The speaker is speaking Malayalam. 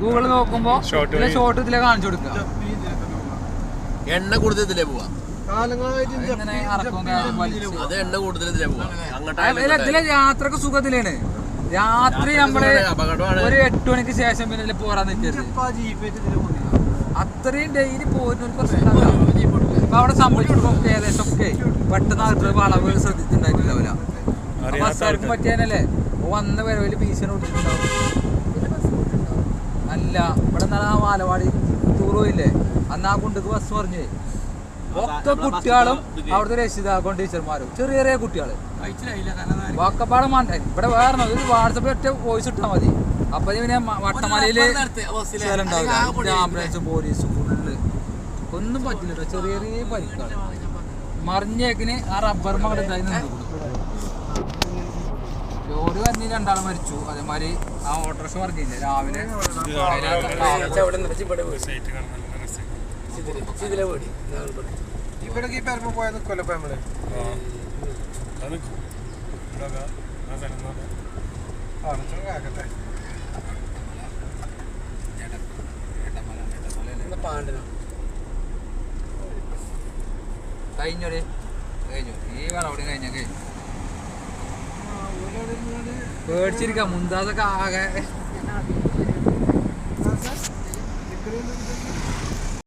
ഗൂഗിൾ നോക്കുമ്പോ ഷോർട്ട് ഇതിലെ കാണിച്ചു കൊടുക്കുക. എണ്ണ കൂടുതൽ ഇതിലേ പോവാ. ഇതിലെ യാത്രക്ക് സുഖത്തിലാണ്. രാത്രി നമ്മള് ഒരു 8 മണിക്ക് ശേഷം പിന്നെ പോരാൻ നിൽക്കരുത്. അത്രയും ഡെയിലി പോരുന്ന ഒരു പ്രശ്നം ഇപ്പൊ അവിടെ സംഭവിച്ചിട്ടൊക്കെ ഏകദേശം ഒക്കെ പെട്ടെന്ന് വളവ് ശ്രദ്ധിച്ചിട്ടുണ്ടായിട്ടില്ല. ബസ്സാർക്കും പറ്റിയാനല്ലേ വന്ന വരവില് ഭീഷണി കൊടുത്തിട്ടുണ്ടാവും. അല്ല ഇവിടെ നിന്നാണ് ആ വാലവാടി ടൂർ പോയില്ലേ, അന്ന് ആ കുണ്ടക്ക് ബസ് പറഞ്ഞേ ഒക്കെ കുട്ടികളും അവിടുത്തെ രക്ഷിതാക്കളും ടീച്ചർമാരും ചെറിയ ചെറിയ കുട്ടികള് വാക്കപ്പാടം വേണ്ട. ഇവിടെ വേറെ ഒരു വാട്സപ്പിൽ ഒറ്റ വോയിസ് ഇട്ടാൽ മതി. അപ്പൊ പിന്നെ വട്ടമലയില് ആംബുലൻസും പോലീസും ഫുള്ള് ഒന്നും പറ്റില്ല. ചെറിയ ചെറിയ പരിക്കാണ്. മറിഞ്ഞേക്കിന് ആ റബ്ബർ മകൾ ലോറി വന്നി 2 ആൾ മരിച്ചു. അതേമാതിരി ആ ഓട്ടോറിക്ഷ പറഞ്ഞില്ലേ രാവിലെ പോയാൽ നിൽക്കുമല്ലോ ഇപ്പൊ നമ്മള്. കഴിഞ്ഞോടെ കഴിഞ്ഞു. ഈ വളവിടെ കഴിഞ്ഞ പേടിച്ചിരിക്കാം. മുന്താസൊക്കെ ആകെ